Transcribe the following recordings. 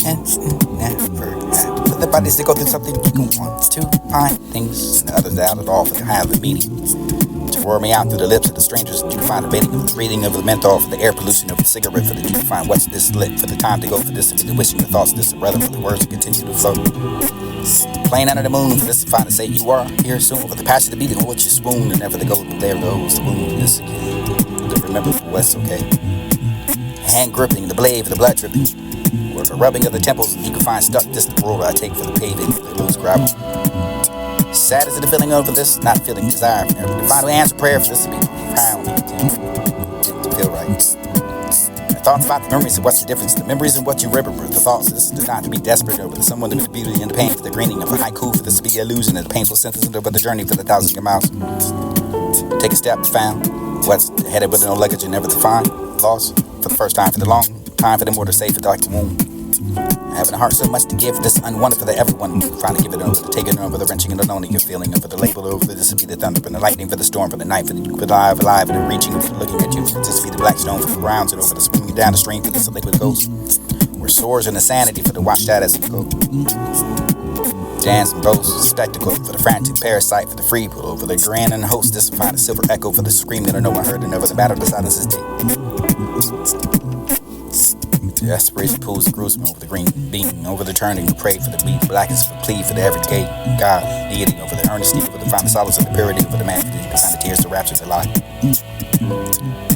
can never have. For the bodies that go through something, you can want to find things, and the others out at all for the have the meaning. To roar me out through the lips of the strangers, you can find the baiting of the breathing of the menthol, for the air pollution of the cigarette, for the you can find what's this lit, for the time to go, for this to be the wishing, the thoughts, this irrelevant, the words to continue to flow. Plain under the moon, for this to find to say you are here soon, for the passion to beating, what you swoon, and never the golden there goes the wound. This again, to remember for what's okay. Hand gripping, the blade for the blood dripping, or the rubbing of the temples, you can find stuck this the road I take for the paving, the loose gravel. Sad is the feeling over this, not feeling desire for never. The final answer prayer for this to be proud to feel right. The thoughts about the memories of what's the difference, the memories and what you remember, the thoughts this is not to be desperate over the someone to be the beauty and the pain for the greening of the haiku, for this to be the illusion of the painful synthesis over the journey for the thousands of miles. Take a step to found what's headed with no luggage and never to find. Lost for the first time, for the long time, for the more to say, for the like the womb. Having a heart so much to give, this unwanted for the everyone. Trying to give it over, to take it over, the wrenching and the loaning, your feeling, and for the label over, this to be the thunder, for the lightning, for the storm, for the night, for the alive, alive, and the reaching, for looking at you, for this to be the black stone, for the grounds, and over the swinging down the stream, for this liquid ghost, or soars in the sanity, for the watched out as it goes. Dance and boast, spectacle, for the frantic parasite, for the free pull, over the grand and host, this will find a silver echo, for the scream that no one heard, and never the battle, the silence is dead. The aspiration pulls the gruesome over the green beam, over the turning, the pray for the beat, blackest for plea for the everyday God, deity over the earnesty, over the final solace of the purity, over the man, behind the tears, the rapture, the lie.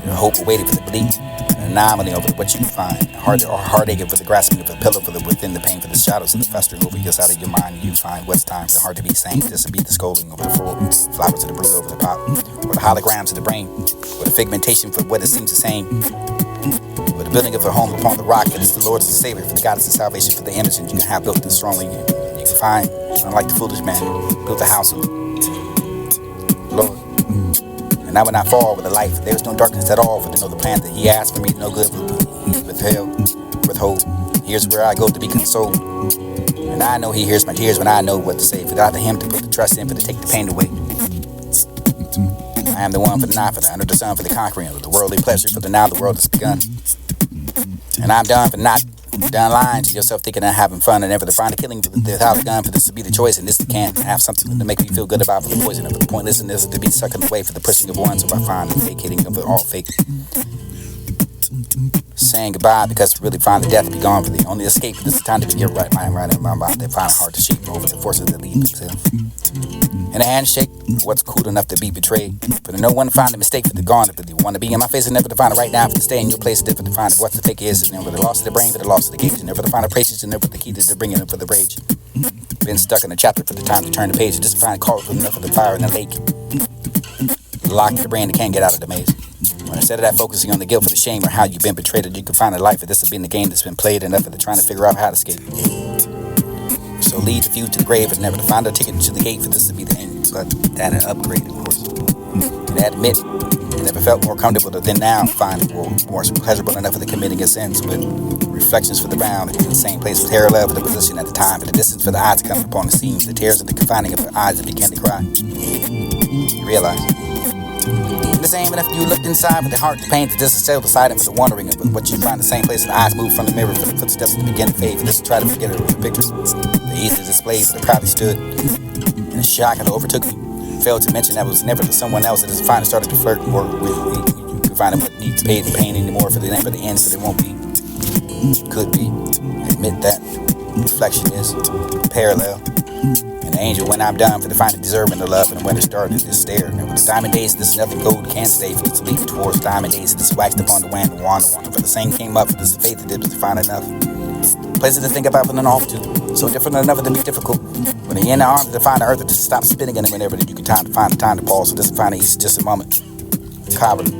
The hope awaiting for the belief, an anomaly over what you can find, heartache over the grasping of the pillow, for the within the pain, for the shadows of the festering over your side of your mind, you find what's time for the heart to be sane, this will be the scolding over the flowers of the brood over the pot, or the holograms of the brain, or the figmentation for what it seems the same. For the building of a home upon the rock, it is the Lord as the Savior, for the goddess of salvation, for the image and you can have built it strongly. You can find, unlike the foolish man, built a house of Lord. And I will not fall with the life. There is no darkness at all, for to know the plan that He asked for me, no good withhold. Here's where I go to be consoled. And I know He hears my tears when I know what to say. For God to Him to put the trust in, for to take the pain away. I am the one for the night, for the under the sun, for the conquering of the worldly pleasure, for the now the world has begun. And I'm done for not done lying to yourself, thinking of having fun and never to find a killing without a gun, for this to be the choice, and this can have something to make me feel good about, for the poison of the pointlessness to be sucking away, for the pushing of one, so I find the vacating of it all fake. Saying goodbye because to really find the death to be gone, for the only escape, for this is time to be your right mind, right in my mind, they find it hard to shape over the forces that lead themselves. And a handshake, what's cool enough to be betrayed, for no one to find a mistake, for the gone, if they want to be in my face, and never to find it right now, for to stay in your place, different to find what the fake is, and never the loss of the brain, for the loss of the gauge, and never to find a patience, and never the key to bringing it for the rage. Been stuck in a chapter for the time to turn the page, and just find call for enough of the fire in the lake. Locked the brain that can't get out of the maze. When instead of that focusing on the guilt for the shame or how you've been betrayed, you can find a life, for this has been the game that's been played, enough of the trying to figure out how to escape. So lead the few to the grave, and never to find a ticket to the gate, for this to be the aim. But that an upgrade, of course. And admit, I never felt more comfortable than now, find it more pleasurable enough for the committing of sins, with reflections for the bound, in the same place with parallel for the position at the time, for the distance for the eyes to come upon the scene, the tears of the confining of the eyes that began to cry. You realize. And the same enough you looked inside for the heart, the pain, the disassemble beside it, for the wandering of what you find the same place, the eyes move from the mirror, for the footsteps to begin to fade, for this to try to forget it with the pictures. The easy display, for the proudly stood. And a shock that overtook me. Failed to mention that it was never to someone else that is finally started to flirt and work with. You can find what needs paid the pain anymore, for the end, for the end, but it won't be. Could be. Admit that. Reflection is parallel. And the angel, when I'm done, for the finding deserving the love, and when it started to stare. And with the diamond days, this nothing gold can stay, for this leap towards diamond days, this waxed upon the wind and wander. For the same came up, for this faith that it was to find enough. Places to think about for an off to. So different enough to be difficult. When you're in the arms to find the earth to stop spinning, and whenever you can find the time to pause, so this is find each just a moment. Coward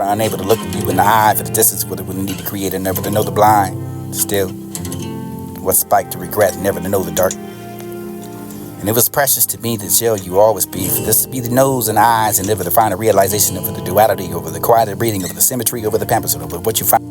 are unable to look at you in the eye for the distance, for the need to create and never to know the blind. Still, what spike to regret, never to know the dark. And it was precious to me that shall you always be, for this to be the nose and eyes, and never to find a realization of the duality, over the quiet breathing, over the symmetry, over the pampers, and over what you find.